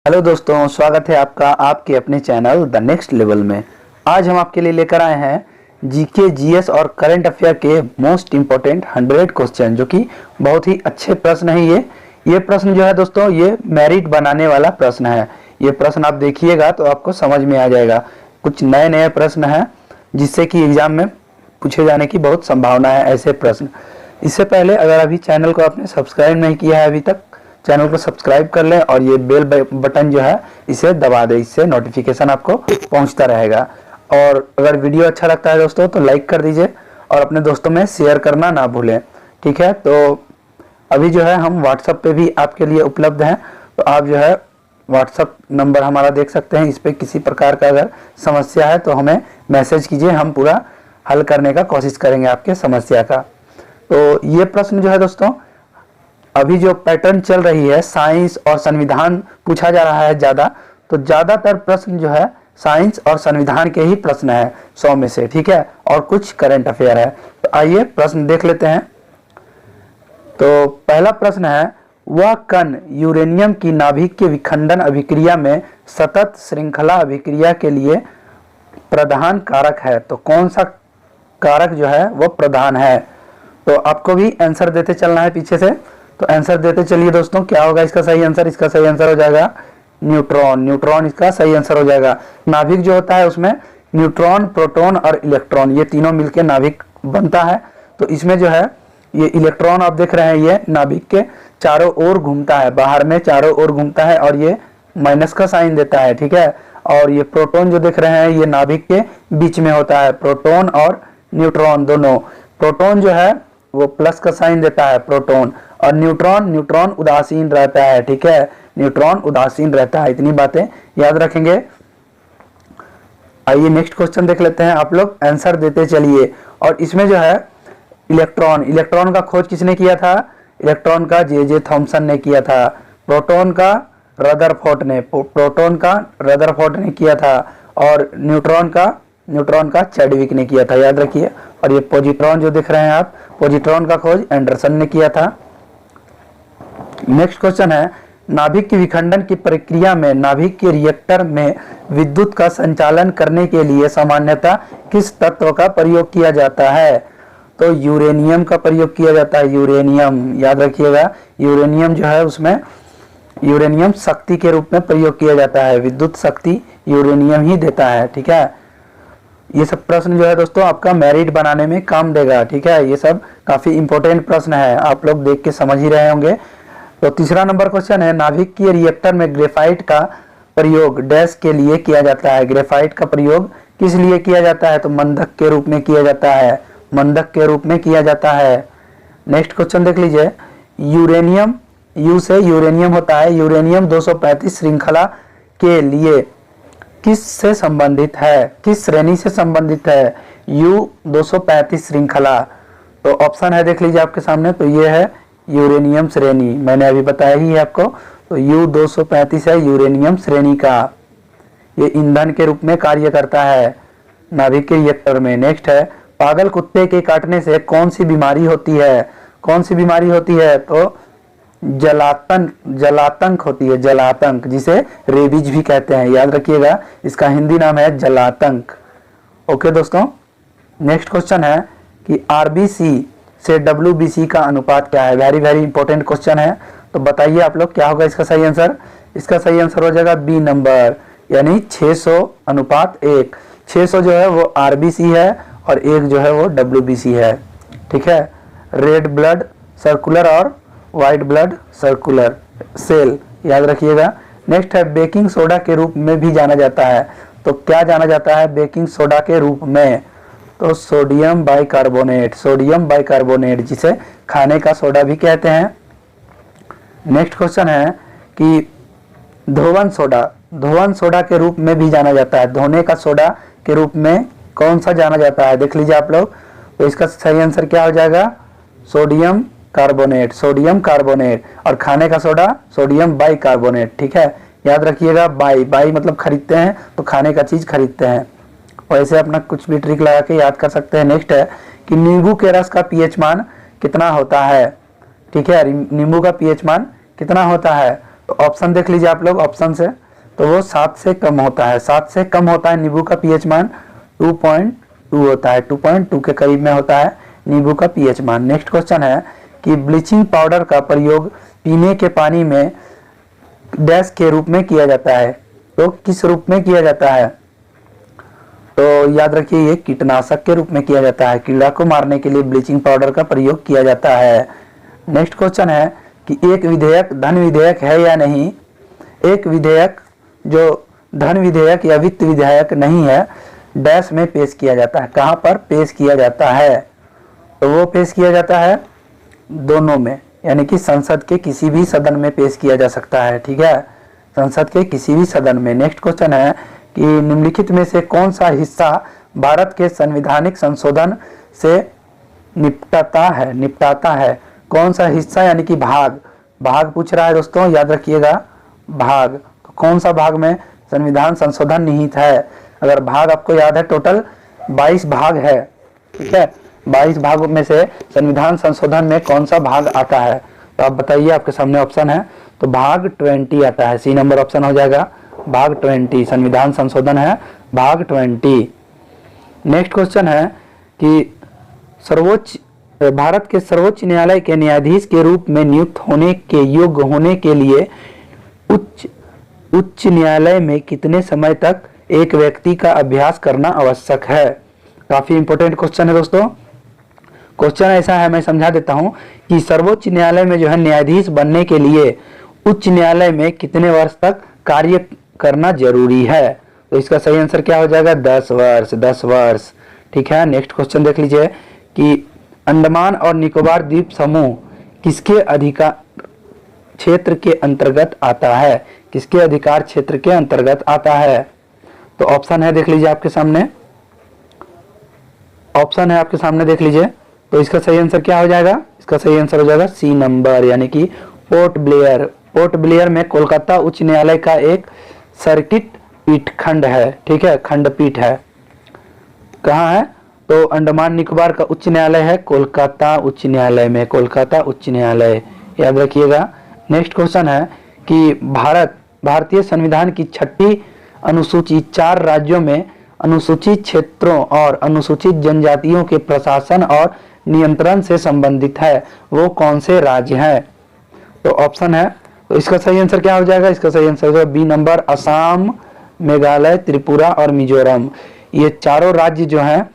Hello दोस्तों, स्वागत है आपका आपके अपने चैनल द नेक्स्ट लेवल में। आज हम आपके लिए लेकर आए हैं जीके जीएस और करंट अफेयर के मोस्ट इम्पोर्टेंट 100 क्वेश्चन, जो कि बहुत ही अच्छे प्रश्न है। ये प्रश्न जो है दोस्तों, ये मेरिट बनाने वाला प्रश्न है। ये प्रश्न आप देखिएगा तो आपको समझ में आ जाएगा। कुछ नए नए प्रश्न हैं जिससे कि एग्जाम में पूछे जाने की बहुत संभावना है ऐसे प्रश्न। इससे पहले अगर अभी चैनल को आपने सब्सक्राइब नहीं किया है अभी तक, चैनल को सब्सक्राइब कर लें और ये बेल बटन जो है इसे दबा दें। इससे नोटिफिकेशन आपको पहुंचता रहेगा। और अगर वीडियो अच्छा लगता है दोस्तों तो लाइक कर दीजिए और अपने दोस्तों में शेयर करना ना भूलें। ठीक है, तो अभी जो है हम व्हाट्सएप पे भी आपके लिए उपलब्ध हैं। तो आप जो है व्हाट्सएप नंबर हमारा देख सकते हैं। इस पर किसी प्रकार का अगर समस्या है तो हमें मैसेज कीजिए, हम पूरा हल करने का कोशिश करेंगे आपके समस्या का। तो ये प्रश्न जो है दोस्तों, अभी जो पैटर्न चल रही है, साइंस और संविधान पूछा जा रहा है ज़्यादा, तो ज़्यादातर प्रश्न जो है साइंस और संविधान के ही प्रश्न है 100 में से। ठीक है, और कुछ करंट अफेयर है। तो आइए प्रश्न देख लेते हैं। तो पहला प्रश्न है, वह कण यूरेनियम की नाभिक के विखंडन अभिक्रिया में सतत श्रृंखला अभिक्रिया के लिए प्रधान कारक है। तो कौन सा कारक जो है वो प्रधान है? तो आपको भी आंसर देते चलना है पीछे से। तो आंसर देते चलिए दोस्तों। क्या होगा इसका सही आंसर? इसका सही आंसर हो जाएगा न्यूट्रॉन। न्यूट्रॉन इसका सही आंसर हो जाएगा। नाभिक जो होता है उसमें न्यूट्रॉन, प्रोटॉन और इलेक्ट्रॉन, ये तीनों मिलकर नाभिक बनता है। तो इसमें जो है ये इलेक्ट्रॉन आप देख रहे हैं, ये नाभिक के चारों ओर घूमता है, बाहर में चारों ओर घूमता है और ये माइनस का साइन देता है। ठीक है, और ये प्रोटॉन जो देख रहे हैं ये नाभिक के बीच में होता है। प्रोटॉन और न्यूट्रॉन दोनों, प्रोटॉन जो है वो प्लस का साइन देता है प्रोटॉन, और न्यूट्रॉन उदासीन रहता है। ठीक है, न्यूट्रॉन उदासीन रहता है। इतनी बातें याद रखेंगे। आइए नेक्स्ट क्वेश्चन देख लेते हैं। आप लोग आंसर देते चलिए। और इसमें जो है इलेक्ट्रॉन का खोज किसने किया था? इलेक्ट्रॉन का जे थॉमसन ने किया था। प्रोटॉन का रदरफोर्ड ने किया था। और न्यूट्रॉन का चैडविक ने किया था, याद रखिए। और ये पॉजिट्रॉन जो देख रहे हैं आप, पॉजिट्रॉन का खोज एंडरसन ने किया था। नेक्स्ट क्वेश्चन है, नाभिक की विखंडन की प्रक्रिया में नाभिक के रिएक्टर में विद्युत का संचालन करने के लिए सामान्यतः किस तत्व का प्रयोग किया जाता है? तो यूरेनियम का प्रयोग किया जाता है। यूरेनियम याद रखिएगा। यूरेनियम जो है उसमें यूरेनियम शक्ति के रूप में प्रयोग किया जाता है। विद्युत शक्ति यूरेनियम ही देता है। ठीक है, ये सब प्रश्न जो है दोस्तों आपका मेरिट बनाने में काम देगा। ठीक है, ये सब काफी इंपॉर्टेंट प्रश्न है, आप लोग देख के समझ ही रहे होंगे। तो तीसरा नंबर क्वेश्चन है, नाभिक के रिएक्टर में ग्रेफाइट का प्रयोग डैश के लिए किया जाता है। ग्रेफाइट का प्रयोग किस लिए किया जाता है? तो मंदक के रूप में किया जाता है। मंदक के रूप में किया जाता है। नेक्स्ट क्वेश्चन देख लीजिए। यूरेनियम, यू से यूरेनियम होता है। यूरेनियम 235 श्रृंखला के लिए किस से संबंधित है? किस श्रेणी से संबंधित है? U 235 श्रृंखला। तो ऑप्शन है देख लीजिए आपके सामने। तो ये है यूरेनियम श्रेणी, मैंने अभी बताया ही है आपको। तो U 235 है यूरेनियम श्रेणी का। ये ईंधन के रूप में कार्य करता है नाभिक के रिएक्टर में। नेक्स्ट है, पागल कुत्ते के काटने से कौन सी बीमारी होती है? कौन सी बीमारी होती है? तो जलातंक होती है। जलातंक, जिसे रेबीज भी कहते हैं, याद रखिएगा। इसका हिंदी नाम है जलातंक। ओके दोस्तों, नेक्स्ट क्वेश्चन है कि आरबीसी से डब्ल्यूबीसी का अनुपात क्या है? वेरी वेरी इंपॉर्टेंट क्वेश्चन है। तो बताइए आप लोग क्या होगा इसका सही आंसर? इसका सही आंसर हो जाएगा बी नंबर, यानी 600:1। 600 जो है वो आरबीसी है और 1 जो है वो डब्ल्यूबीसी है। ठीक है, रेड ब्लड सर्कुलर और व्हाइट ब्लड सर्कुलर सेल, याद रखिएगा। नेक्स्ट है, बेकिंग सोडा के रूप में भी जाना जाता है। तो क्या जाना जाता है बेकिंग सोडा के रूप में? तो सोडियम बाइकार्बोनेट, जिसे खाने का सोडा भी कहते हैं। नेक्स्ट क्वेश्चन है कि धोवन सोडा के रूप में भी जाना जाता है। धोने का सोडा के रूप में कौन सा जाना जाता है? देख लीजिए आप लोग। तो इसका सही आंसर क्या हो जाएगा? Sodium carbonate. और खाने का सोडा सोडियम बाइकार्बोनेट। ठीक है, याद रखिएगा। बाई मतलब खरीदते हैं, तो खाने का चीज खरीदते हैं। वैसे अपना कुछ भी ट्रिक लगा के याद कर सकते हैं। नेक्स्ट है कि नींबू के रस का पीएच मान कितना होता है? ठीक है, नींबू का पीएच मान कितना होता है? तो ऑप्शन देख लीजिए आप लोग ऑप्शन से, तो वो 7 से कम होता है, 7 से कम होता है नींबू का पीएच मान 2.2 होता है, 2.2 के करीब में होता है नींबू का पीएच मान। नेक्स्ट क्वेश्चन है कि ब्लीचिंग पाउडर का प्रयोग पीने के पानी में डैश के रूप में किया जाता है, तो किस रूप में किया जाता है? तो याद रखिए ये कीटनाशक के रूप में किया जाता है, कीड़ा को मारने के लिए ब्लीचिंग पाउडर का प्रयोग किया जाता है। नेक्स्ट क्वेश्चन है कि एक विधेयक धन विधेयक है या नहीं? एक विधेयक जो धन विधेयक या वित्त विधेयक नहीं है, डैश में पेश किया जाता है, कहाँ पर पेश किया जाता है? तो वो पेश किया जाता है दोनों में, यानी कि संसद के किसी भी सदन में पेश किया जा सकता है, ठीक है, संसद के किसी भी सदन में। नेक्स्ट क्वेश्चन है कि निम्नलिखित में से कौन सा हिस्सा भारत के संवैधानिक संशोधन से निपटाता है? कौन सा हिस्सा, यानी कि भाग पूछ रहा है दोस्तों, याद रखिएगा भाग। तो कौन सा भाग में संविधान संशोधन निहित है? अगर भाग आपको याद है, टोटल 22 भाग है, ठीक है, 22 भागों में से संविधान संशोधन में कौन सा भाग आता है? तो आप बताइए, आपके सामने ऑप्शन है, तो भाग 20 आता है, सी नंबर ऑप्शन हो जाएगा, भाग 20 संविधान संशोधन है, भाग 20। नेक्स्ट क्वेश्चन है कि भारत के सर्वोच्च न्यायालय के न्यायाधीश के रूप में नियुक्त होने के योग्य होने के लिए उच्च न्यायालय में कितने समय तक एक व्यक्ति का अभ्यास करना आवश्यक है? काफी इंपॉर्टेंट क्वेश्चन है दोस्तों। क्वेश्चन ऐसा है, मैं समझा देता हूं कि सर्वोच्च न्यायालय में जो है न्यायाधीश बनने के लिए उच्च न्यायालय में कितने वर्ष तक कार्य करना जरूरी है? तो इसका सही आंसर क्या हो जाएगा? 10 वर्ष, 10 वर्ष, ठीक है। नेक्स्ट क्वेश्चन देख लीजिए कि अंडमान और निकोबार द्वीप समूह किसके अधिकार क्षेत्र के अंतर्गत आता है? किसके अधिकार क्षेत्र के अंतर्गत आता है? तो ऑप्शन है, देख लीजिए आपके सामने, ऑप्शन है आपके सामने, देख लीजिए। तो इसका सही आंसर क्या हो जाएगा? इसका सही आंसर हो जाएगा सी नंबर, यानी कि पोर्ट ब्लेयर। पोर्ट ब्लेयर में कोलकाता उच्च न्यायालय का एक सर्किट पीठ खंड है, ठीक है, खंडपीठ है। कहाँ है? तो अंडमान निकोबार का उच्च न्यायालय है कोलकाता उच्च न्यायालय में, कोलकाता उच्च न्यायालय, याद रखिएगा। नेक्स्ट क्वेश्चन है कि भारतीय संविधान की 6ठी अनुसूची 4 राज्यों में अनुसूचित क्षेत्रों और अनुसूचित जनजातियों के प्रशासन और नियंत्रण से संबंधित है, वो कौन से राज्य हैं? तो ऑप्शन है, तो इसका सही आंसर क्या हो जाएगा? इसका सही आंसर हो जाएगा बी नंबर, असम, मेघालय, त्रिपुरा और मिजोरम। ये चारों राज्य जो हैं,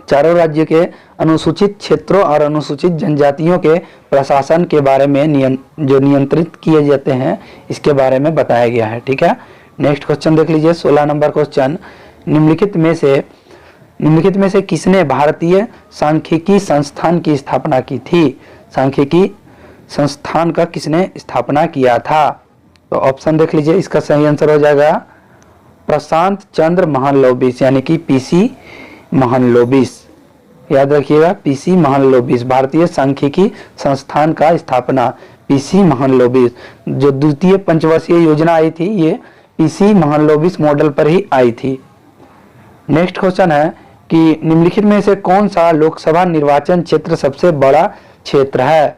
चारों राज्य के अनुसूचित क्षेत्रों और अनुसूचित जनजातियों के प्रशासन के बारे में जो नियंत्रित किए जाते हैं, इसके बारे में बताया गया है, ठीक है। नेक्स्ट क्वेश्चन देख लीजिए, 16 नंबर क्वेश्चन, निम्नलिखित में से किसने भारतीय सांख्यिकी संस्थान की स्थापना की थी? सांख्यिकी संस्थान का किसने स्थापना किया था? तो ऑप्शन देख लीजिए, इसका सही आंसर हो जाएगा प्रशांत चंद्र महालनोबिस, यानी कि पीसी महालनोबिस, याद रखिएगा, पीसी महालनोबिस। भारतीय सांख्यिकी संस्थान का स्थापना पीसी महालनोबिस। जो द्वितीय पंचवर्षीय योजना आई थी, ये पीसी महालनोबिस मॉडल पर ही आई थी। नेक्स्ट क्वेश्चन है कि निम्नलिखित में से कौन सा लोकसभा निर्वाचन क्षेत्र सबसे बड़ा क्षेत्र है?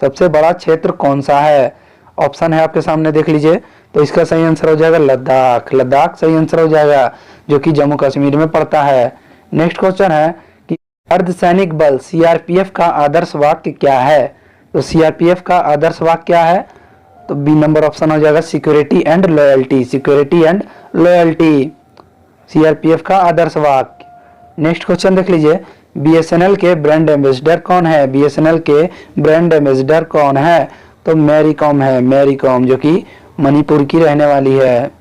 सबसे बड़ा क्षेत्र कौन सा है? ऑप्शन है आपके सामने, देख लीजिए। तो इसका सही आंसर हो जाएगा लद्दाख, लद्दाख सही आंसर हो जाएगा, जो कि जम्मू कश्मीर में पड़ता है। नेक्स्ट क्वेश्चन है कि अर्धसैनिक बल सीआरपीएफ का आदर्श वाक्य क्या है? तो सीआरपीएफ का आदर्श वाक्य क्या है? तो बी नंबर ऑप्शन हो जाएगा security and loyalty, security and loyalty, CRPF का आदर्श वाक्य। नेक्स्ट क्वेश्चन देख लीजिए, बीएसएनएल के ब्रांड एम्बेसडर कौन है? बीएसएनएल के ब्रांड एम्बेसडर कौन है? तो मैरी कॉम है, मैरी कॉम, जो कि मणिपुर की रहने वाली है।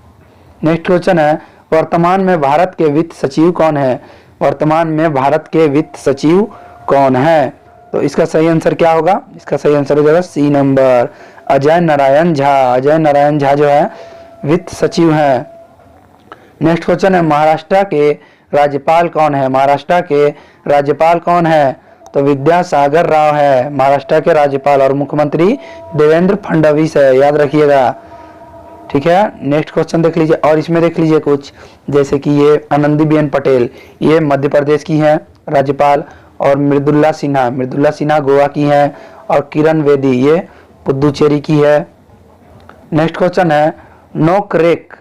नेक्स्ट क्वेश्चन है, वर्तमान में भारत के वित्त सचिव कौन है? वर्तमान में भारत के वित्त सचिव कौन है? तो इसका सही आंसर क्या होगा? इसका सही आंसर हो जाएगा सी नंबर, अजय नारायण झा। अजय नारायण झा जो है वित्त सचिव है। नेक्स्ट क्वेश्चन है, महाराष्ट्र के राज्यपाल कौन है? महाराष्ट्र के राज्यपाल कौन है? तो विद्यासागर राव है महाराष्ट्र के राज्यपाल, और मुख्यमंत्री देवेंद्र फडणवीस है, याद रखिएगा, ठीक है। नेक्स्ट क्वेश्चन देख लीजिए, और इसमें देख लीजिए कुछ, जैसे कि ये आनंदीबेन पटेल, ये मध्य प्रदेश की हैं राज्यपाल, और मृदुला सिन्हा गोवा की हैं, और किरण बेदी ये पुदुचेरी की है। नेक्स्ट क्वेश्चन है नोकरेक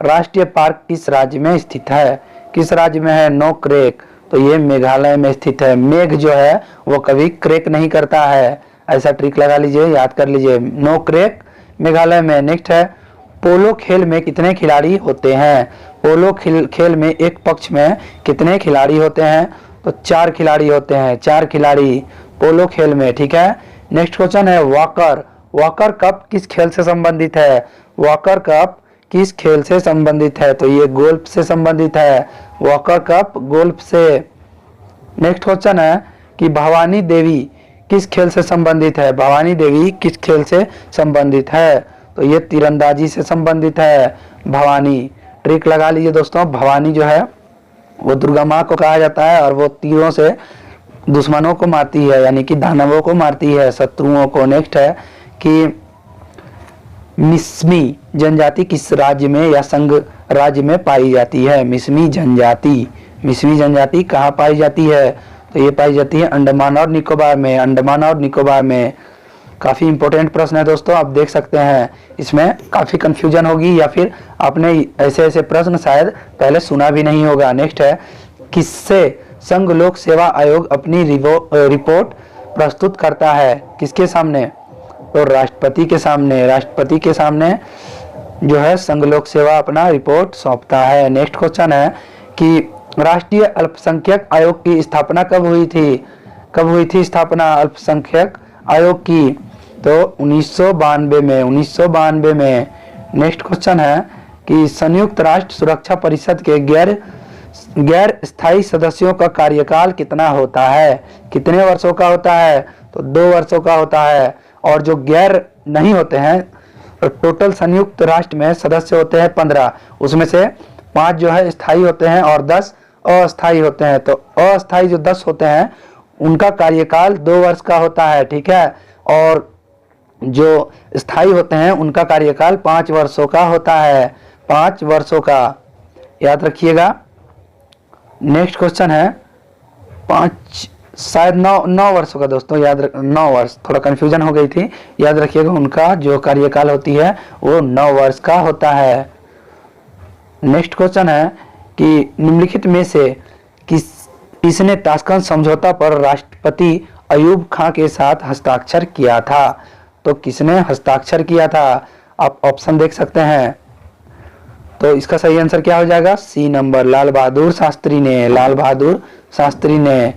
राष्ट्रीय पार्क किस राज्य में स्थित है? किस राज्य में है नोकरेक? तो ये मेघालय में स्थित है। मेघ जो है वो कभी क्रैक नहीं करता है, ऐसा ट्रिक लगा लीजिए, याद कर लीजिए। नोकरेक मेघालय में। नेक्स्ट है पोलो खेल में कितने खिलाड़ी होते हैं? पोलो खेल में एक पक्ष में कितने खिलाड़ी होते हैं? तो 4 खिलाड़ी होते हैं, 4 खिलाड़ी पोलो खेल में। ठीक है। नेक्स्ट क्वेश्चन है वॉकर कप किस खेल से संबंधित है? वॉकर कप किस खेल से संबंधित है? तो ये गोल्फ से संबंधित है, वॉकर कप गोल्फ से। नेक्स्ट क्वेश्चन है कि भवानी देवी किस खेल से संबंधित है? भवानी देवी किस खेल से संबंधित है? तो ये तीरंदाजी से संबंधित है भवानी। ट्रिक लगा लीजिए दोस्तों, भवानी जो है वो दुर्गा माँ को कहा जाता है और वो तीरों से दुश्मनों को मारती है, यानी कि दानवों को मारती है, शत्रुओं को। नेक्स्ट है कि मिसमी जनजाति किस राज्य में या संघ राज्य में पाई जाती है? मिसमी जनजाति कहाँ पाई जाती है? तो ये पाई जाती है अंडमान और निकोबार में। अंडमान और निकोबार में। काफी इंपॉर्टेंट प्रश्न है दोस्तों, आप देख सकते हैं। इसमें काफी कंफ्यूजन होगी या फिर आपने ऐसे प्रश्न शायद पहले सुना भी नहीं होगा। नेक्स्ट है किससे संघ लोक सेवा आयोग अपनी रिपोर्ट प्रस्तुत करता है? किसके सामने? तो राष्ट्रपति के सामने। राष्ट्रपति के सामने जो है संघ लोक सेवा अपना रिपोर्ट सौंपता है। नेक्स्ट क्वेश्चन है कि राष्ट्रीय अल्पसंख्यक आयोग की स्थापना कब हुई थी? कब हुई थी स्थापना अल्पसंख्यक आयोग की? तो 1992 में। 1992 में। नेक्स्ट क्वेश्चन है कि संयुक्त राष्ट्र सुरक्षा परिषद के गैर स्थायी सदस्यों का कार्यकाल कितना होता है? कितने वर्षों का होता है? तो 2 वर्षों का होता है। और जो गैर नहीं होते हैं, तो टोटल संयुक्त राष्ट्र में सदस्य होते हैं 15, उसमें से 5 जो है स्थायी होते हैं और 10 अस्थायी होते हैं। तो अस्थायी जो 10 होते हैं उनका कार्यकाल 2 वर्ष का होता है। ठीक है। और जो स्थायी होते हैं उनका कार्यकाल 5 वर्षों का होता है, 5 वर्षों का, याद रखिएगा। नेक्स्ट क्वेश्चन है 5 शायद 9 वर्षों का दोस्तों, याद रख 9 वर्ष, थोड़ा कंफ्यूजन हो गई थी, याद रखिएगा। उनका जो कार्यकाल होती है वो 9 वर्ष का होता है। नेक्स्ट क्वेश्चन है कि निम्नलिखित में से किसने ताशकंद समझौता पर राष्ट्रपति अयूब खां के साथ हस्ताक्षर किया था? तो किसने हस्ताक्षर किया था? आप ऑप्शन देख सकते हैं। तो इसका सही आंसर क्या हो जाएगा? सी नंबर, लाल बहादुर शास्त्री ने। लाल बहादुर शास्त्री ने।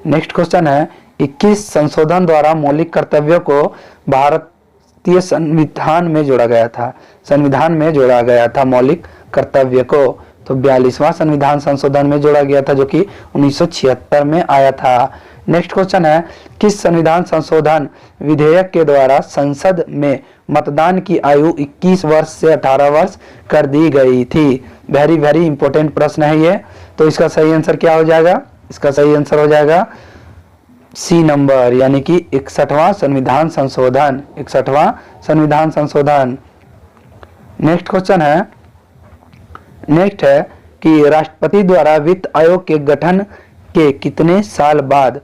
नेक्स्ट क्वेश्चन है 21 संशोधन द्वारा मौलिक कर्तव्यों को भारतीय संविधान में जोड़ा गया था। संविधान में जोड़ा गया था मौलिक कर्तव्य को। तो 42वां संविधान संशोधन में जोड़ा गया था, जो कि 1976 में आया था। नेक्स्ट क्वेश्चन है किस संविधान संशोधन विधेयक के द्वारा संसद में मतदान की आयु 21 वर्ष से 18 वर्ष कर दी गई थी? वेरी इंपॉर्टेंट प्रश्न है ये। तो इसका सही आंसर क्या हो जाएगा? इसका सही आंसर हो जाएगा सी नंबर, यानी कि 61वां संविधान संशोधन। 61वां संविधान संशोधन। नेक्स्ट क्वेश्चन है कि राष्ट्रपति द्वारा वित्त आयोग के गठन के कितने साल बाद,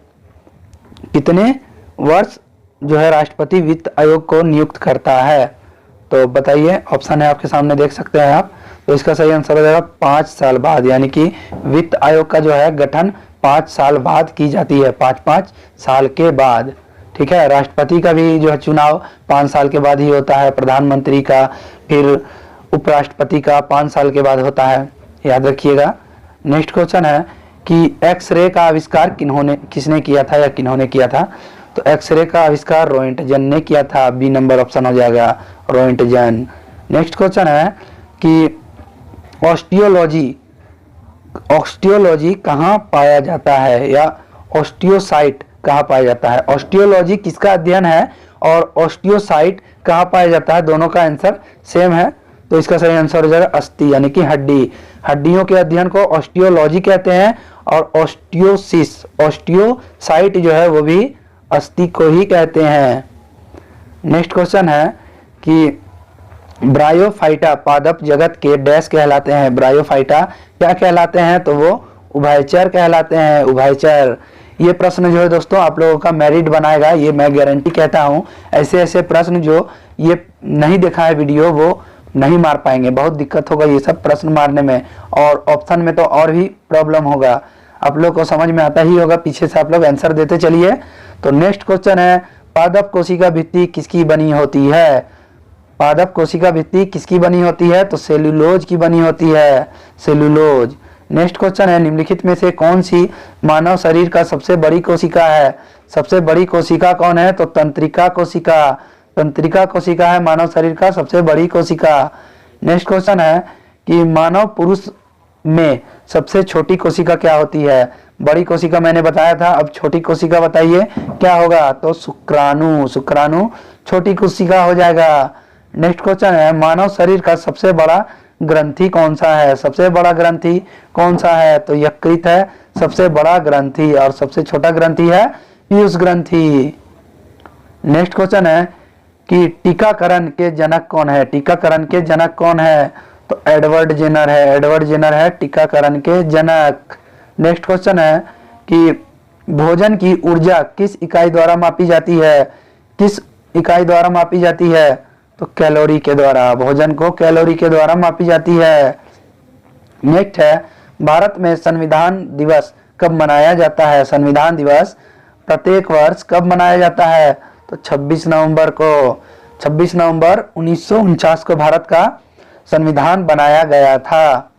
कितने वर्ष जो है राष्ट्रपति वित्त आयोग को नियुक्त करता है? तो बताइए, ऑप्शन है आपके सामने, देख सकते हैं आप। तो इसका सही आंसर हो जाएगा 5 साल बाद, यानी कि वित्त आयोग का जो है गठन 5 साल बाद की जाती है, 5 साल के बाद। ठीक है। राष्ट्रपति का भी जो है चुनाव 5 साल के बाद ही होता है, प्रधानमंत्री का, फिर उपराष्ट्रपति का 5 साल के बाद होता है, याद रखिएगा। नेक्स्ट क्वेश्चन है कि एक्सरे का आविष्कार किसने किया था या किन्होंने किया था? तो एक्सरे का आविष्कार रोएंटजन ने किया था। बी नंबर ऑप्शन हो जाएगा, रोएंटजन। नेक्स्ट क्वेश्चन है कि ऑस्टियोलॉजी कहाँ पाया जाता है या ऑस्टियोसाइट कहाँ पाया जाता है? ऑस्टियोलॉजी किसका अध्ययन है और ऑस्टियोसाइट कहाँ पाया जाता है? दोनों का आंसर सेम है। तो इसका सही आंसर हो जाएगा अस्थि, यानी कि हड्डी। हड्डियों के अध्ययन को ऑस्टियोलॉजी कहते हैं और ऑस्टियोसाइट जो है वो भी अस्थि को ही कहते हैं। नेक्स्ट क्वेश्चन है कि ब्रायोफाइटा पादप जगत के डैश कहलाते हैं? ब्रायोफाइटा क्या कहलाते हैं? तो वो उभयचर कहलाते हैं, उभयचर। ये प्रश्न जो है दोस्तों आप लोगों का मेरिट बनाएगा, ये मैं गारंटी कहता हूँ। ऐसे ऐसे प्रश्न जो ये नहीं देखा है वीडियो वो नहीं मार पाएंगे, बहुत दिक्कत होगा ये सब प्रश्न मारने में, और ऑप्शन में तो और भी प्रॉब्लम होगा। आप लोग को समझ में आता ही होगा, पीछे से आप लोग आंसर देते चलिए। तो नेक्स्ट क्वेश्चन है, पादप कोशिका भित्ति किसकी बनी होती है? पादप कोशिका भित्ति किसकी बनी होती है? तो सेल्यूलोज की बनी होती है, सेल्यूलोज। नेक्स्ट क्वेश्चन है, निम्नलिखित में से कौन सी मानव शरीर का सबसे बड़ी कोशिका है? सबसे बड़ी कोशिका कौन है? तो तंत्रिका कोशिका, तंत्रिका कोशिका है मानव शरीर का सबसे बड़ी कोशिका। नेक्स्ट क्वेश्चन है कि मानव पुरुष में सबसे छोटी कोशिका क्या होती है? बड़ी कोशिका मैंने बताया था, अब छोटी कोशिका बताइए क्या होगा? तो शुक्राणु, शुक्राणु छोटी कोशिका हो जाएगा। नेक्स्ट क्वेश्चन है, मानव शरीर का सबसे बड़ा ग्रंथि कौन सा है? सबसे बड़ा ग्रंथि कौन सा है? तो यकृत है सबसे बड़ा ग्रंथि, और सबसे छोटा ग्रंथि है पीयूष ग्रंथि। नेक्स्ट क्वेश्चन है कि टीकाकरण के जनक कौन है? टीकाकरण के जनक कौन है? तो एडवर्ड जेनर है, एडवर्ड जेनर है टीकाकरण के जनक। नेक्स्ट क्वेश्चन है कि भोजन की ऊर्जा किस इकाई द्वारा मापी जाती है? किस इकाई द्वारा मापी जाती है? तो कैलोरी के द्वारा, भोजन को कैलोरी के द्वारा मापी जाती है। नेक्स्ट है, भारत में संविधान दिवस कब मनाया जाता है? संविधान दिवस प्रत्येक वर्ष कब मनाया जाता है? तो 26 नवंबर को, 26 नवंबर 1949 को भारत का संविधान बनाया गया था।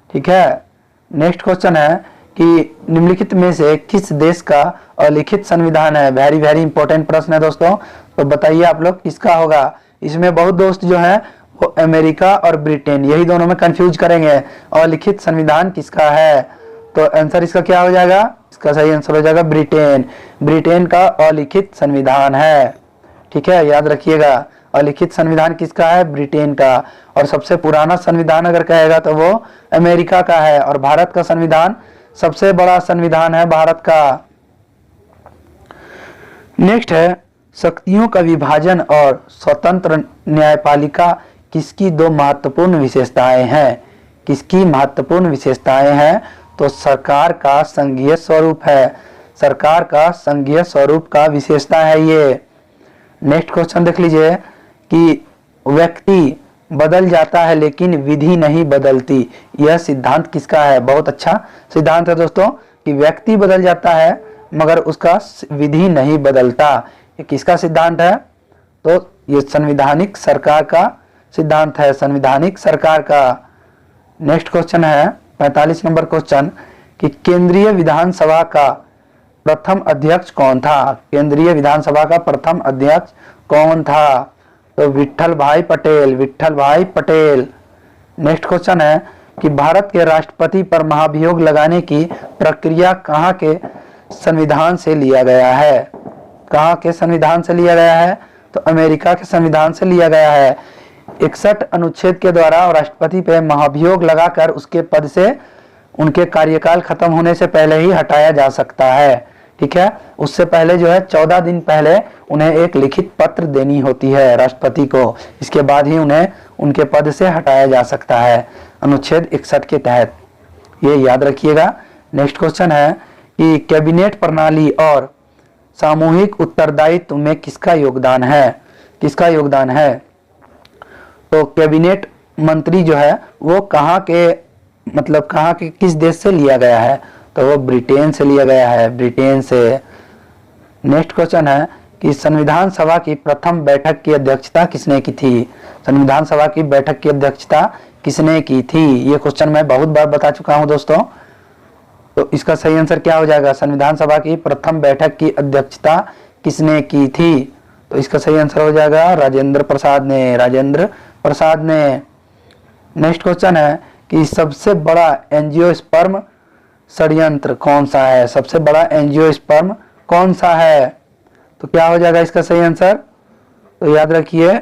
ठीक है। नेक्स्ट क्वेश्चन है कि निम्नलिखित में से किस देश का अलिखित संविधान है? वेरी वेरी इंपॉर्टेंट प्रश्न है दोस्तों, तो बताइए आप लोग किसका होगा? इसमें बहुत दोस्त जो है वो अमेरिका और ब्रिटेन, यही दोनों में कंफ्यूज करेंगे। अलिखित संविधान किसका है? तो आंसर इसका क्या हो जाएगा? इसका सही आंसर हो जाएगा ब्रिटेन, ब्रिटेन का अलिखित संविधान है। ठीक है, याद रखिएगा, अलिखित संविधान किसका है? ब्रिटेन का। और सबसे पुराना संविधान अगर कहेगा तो वो अमेरिका का है, और भारत का संविधान सबसे बड़ा संविधान है भारत का। नेक्स्ट है, शक्तियों का विभाजन और स्वतंत्र न्यायपालिका किसकी दो महत्वपूर्ण विशेषताएं हैं? किसकी महत्वपूर्ण विशेषताएं हैं? तो सरकार का संघीय स्वरूप है, सरकार का संघीय स्वरूप का विशेषता है ये। नेक्स्ट क्वेश्चन देख लीजिए कि व्यक्ति बदल जाता है लेकिन विधि नहीं बदलती, यह सिद्धांत किसका है? बहुत अच्छा सिद्धांत है दोस्तों कि व्यक्ति बदल जाता है मगर उसका विधि नहीं बदलता। ये किसका सिद्धांत है? तो ये संवैधानिक सरकार का सिद्धांत है, संवैधानिक सरकार का। नेक्स्ट क्वेश्चन है 45 नंबर क्वेश्चन कि केंद्रीय विधानसभा का प्रथम अध्यक्ष कौन था? केंद्रीय विधानसभा का प्रथम अध्यक्ष कौन था? तो विट्ठल भाई पटेल, विट्ठल भाई पटेल। नेक्स्ट क्वेश्चन है कि भारत के राष्ट्रपति पर महाभियोग लगाने की प्रक्रिया कहाँ के संविधान से लिया गया है? कहाँ के संविधान से लिया गया है? तो अमेरिका के संविधान से लिया गया है। 61 अनुच्छेद के द्वारा राष्ट्रपति पे महाभियोग लगाकर उसके पद से उनके कार्यकाल खत्म होने से पहले ही हटाया जा सकता है। ठीक है, उससे पहले जो है 14 दिन पहले उन्हें एक लिखित पत्र देनी होती है राष्ट्रपति को, इसके बाद ही उन्हें उनके पद से हटाया जा सकता है अनुच्छेद 61 के तहत, ये याद रखिएगा। नेक्स्ट क्वेश्चन है कि कैबिनेट प्रणाली और सामूहिक उत्तरदायित्व में किसका योगदान है? किसका योगदान है? तो कैबिनेट मंत्री जो है वो कहाँ के, मतलब कहाँ के, किस देश से लिया गया है? तो वो ब्रिटेन से लिया गया है, ब्रिटेन से। नेक्स्ट क्वेश्चन है कि संविधान सभा की प्रथम बैठक की अध्यक्षता किसने की थी? संविधान सभा की बैठक की अध्यक्षता किसने की थी? ये क्वेश्चन मैं बहुत बार बता चुका हूं दोस्तों, तो इसका सही आंसर क्या हो जाएगा? संविधान सभा की प्रथम बैठक की अध्यक्षता किसने की थी? तो इसका सही आंसर हो जाएगा राजेंद्र प्रसाद ने, राजेंद्र प्रसाद ने। नेक्स्ट क्वेश्चन है कि सबसे बड़ा एंजियोस्पर्म षड्यंत्र कौन सा है? सबसे बड़ा एंजियोस्पर्म कौन सा है? तो क्या हो जाएगा इसका सही आंसर? तो याद रखिए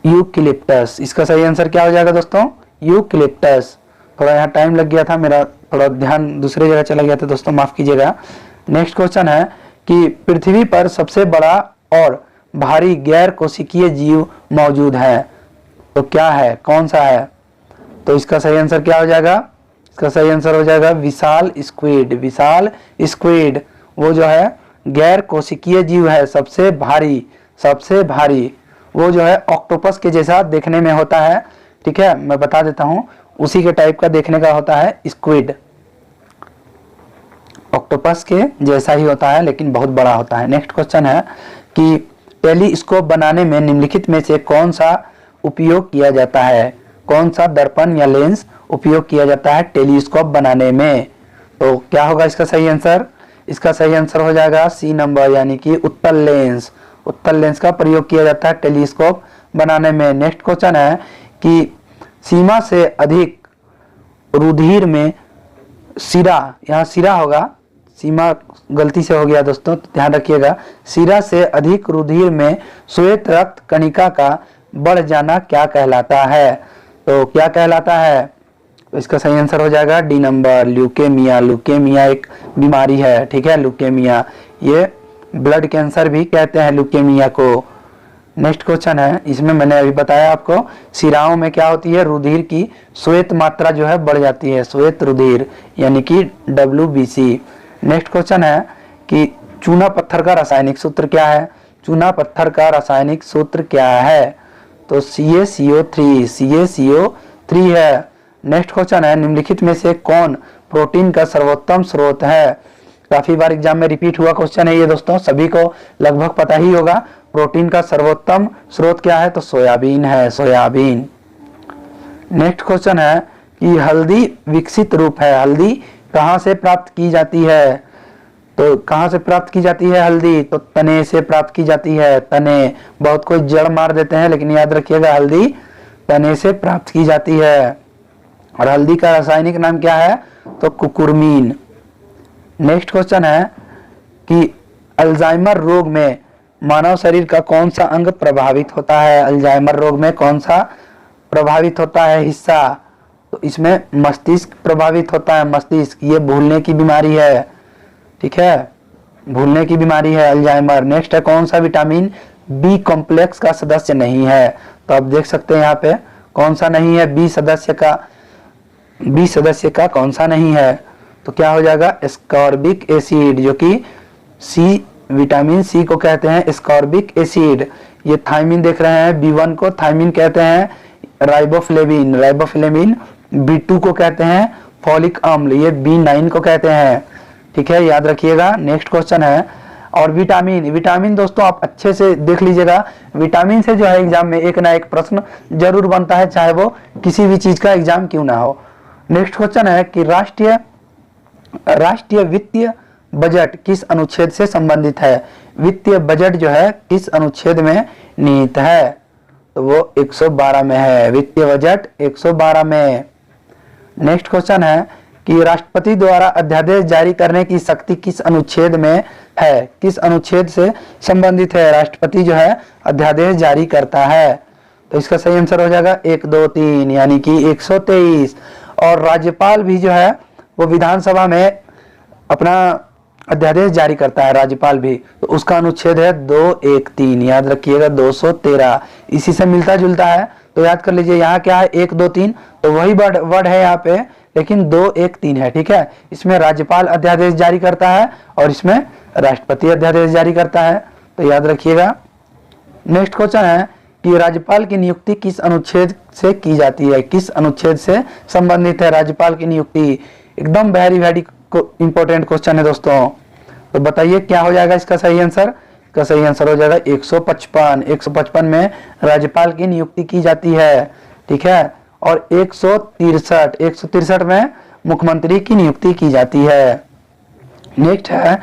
यूकलिप्टस, इसका सही आंसर क्या हो जाएगा दोस्तों? यूकलिप्टस। थोड़ा यहाँ टाइम लग गया था, मेरा थोड़ा ध्यान दूसरे जगह चला गया था दोस्तों, माफ कीजिएगा। नेक्स्ट क्वेश्चन है कि पृथ्वी पर सबसे बड़ा और भारी गैर कोशिकीय जीव मौजूद है, तो क्या है, कौन सा है? तो इसका सही आंसर क्या हो जाएगा? इसका सही आंसर हो जाएगा विशाल स्क्विड। विशाल स्क्विड वो जो है गैर कोशिकीय जीव है, सबसे भारी वो जो है ऑक्टोपस के जैसा देखने में होता है। ठीक है, मैं बता देता हूं, उसी के टाइप का देखने का होता है स्क्विड। ऑक्टोपस के जैसा ही होता है लेकिन बहुत बड़ा होता है। नेक्स्ट क्वेश्चन है कि टेलीस्कोप बनाने में निम्नलिखित में से कौन सा उपयोग किया जाता है? कौन सा दर्पण या लेंस उपयोग किया जाता है टेलीस्कोप बनाने में? तो क्या होगा इसका सही आंसर? इसका सही आंसर हो जाएगा सी नंबर, यानी कि उत्तल लेंस। उत्तल लेंस का प्रयोग किया जाता है टेलीस्कोप बनाने में। नेक्स्ट क्वेश्चन है कि सीमा से अधिक रुधिर में सिरा, यहाँ सिरा होगा, सीमा गलती से हो गया दोस्तों, तो ध्यान रखिएगा। सिरा से अधिक रुधिर में श्वेत रक्त कणिका का बढ़ जाना क्या कहलाता है? तो क्या कहलाता है? तो इसका सही आंसर हो जाएगा डी नंबर, ल्यूकेमिया। ल्यूकेमिया एक बीमारी है। ठीक है, ल्यूकेमिया, ये ब्लड कैंसर भी कहते हैं ल्यूकेमिया को। नेक्स्ट क्वेश्चन है, इसमें मैंने अभी बताया आपको, सिराओं में क्या होती है? रुधिर की श्वेत मात्रा जो है बढ़ जाती है, श्वेत रुधिर यानी कि WBC। नेक्स्ट क्वेश्चन है कि चूना पत्थर का रासायनिक सूत्र क्या है? चूना पत्थर का रासायनिक सूत्र क्या है? तो CaCO3 है। नेक्स्ट क्वेश्चन है, निम्नलिखित में से कौन प्रोटीन का सर्वोत्तम स्रोत है? काफी बार एग्जाम में रिपीट हुआ क्वेश्चन है ये दोस्तों, सभी को लगभग पता ही होगा। प्रोटीन का सर्वोत्तम स्रोत क्या है? तो सोयाबीन है, सोयाबीन। नेक्स्ट क्वेश्चन है कि हल्दी विकसित रूप है, हल्दी कहां से प्राप्त की जाती है? तो कहां से प्राप्त की जाती है हल्दी? तो तने से प्राप्त की जाती है, तने। बहुत कोई जड़ मार देते हैं, लेकिन याद रखिएगा हल्दी तने से प्राप्त की जाती है। और हल्दी का रासायनिक नाम क्या है? तो कुकुरमीन। नेक्स्ट क्वेश्चन है कि अल्जाइमर रोग में मानव शरीर का कौन सा अंग प्रभावित होता है? अल्जाइमर रोग में कौन सा प्रभावित होता है हिस्सा? तो इसमें मस्तिष्क प्रभावित होता है, मस्तिष्क। ये भूलने की बीमारी है। ठीक है, भूलने की बीमारी है अल्जाइमर। नेक्स्ट है, कौन सा विटामिन बी कॉम्प्लेक्स का सदस्य नहीं है? तो आप देख सकते हैं यहाँ पे कौन सा नहीं है, बी सदस्य का कौन सा नहीं है? तो क्या हो जाएगा? एस्कॉर्बिक एसिड, जो कि विटामिन सी को कहते हैं एस्कॉर्बिक एसिड। ये थायमिन देख रहे हैं, B1 को थायमिन कहते हैं, राइबोफ्लेविन B2 को कहते हैं फॉलिक अम्ल, ये B9 को कहते हैं। ठीक है, याद रखिएगा। नेक्स्ट क्वेश्चन है, और विटामिन दोस्तों आप अच्छे से देख लीजिएगा, विटामिन से जो है एग्जाम में एक ना एक प्रश्न जरूर बनता है, चाहे वो किसी भी चीज का एग्जाम क्यों ना हो। नेक्स्ट क्वेश्चन है कि राष्ट्रीय वित्तीय बजट किस अनुच्छेद से संबंधित है? वित्तीय बजट जो है किस अनुच्छेद में निहित है? तो वो 112 में है, वित्तीय बजट 112 में। नेक्स्ट क्वेश्चन है कि राष्ट्रपति द्वारा अध्यादेश जारी करने की शक्ति किस अनुच्छेद में है? किस अनुच्छेद से संबंधित है? राष्ट्रपति जो है अध्यादेश जारी करता है। तो इसका सही आंसर हो जाएगा 1, 2, 3 यानी कि 123। और राज्यपाल भी जो है वो विधानसभा में अपना अध्यादेश जारी करता है, राज्यपाल भी, तो उसका अनुच्छेद है 213, याद रखिएगा 213। इसी से मिलता जुलता है, तो याद कर लीजिए यहाँ क्या है 1, 2, 3, तो वही वर्ड है यहाँ पे, लेकिन 2, 1, 3 है। ठीक है, इसमें राज्यपाल अध्यादेश जारी करता है और इसमें राष्ट्रपति अध्यादेश जारी करता है, तो याद रखिएगा। नेक्स्ट क्वेश्चन है कि राज्यपाल की नियुक्ति किस अनुच्छेद से की जाती है? किस अनुच्छेद से संबंधित है राज्यपाल की नियुक्ति? एकदम वेरी इंपॉर्टेंट क्वेश्चन है दोस्तों, तो बताइए क्या हो जाएगा इसका सही आंसर? इसका सही आंसर हो जाएगा 155। 155 में राज्यपाल की नियुक्ति की जाती है। ठीक है, और 163 में मुख्यमंत्री की नियुक्ति की जाती है। नेक्स्ट है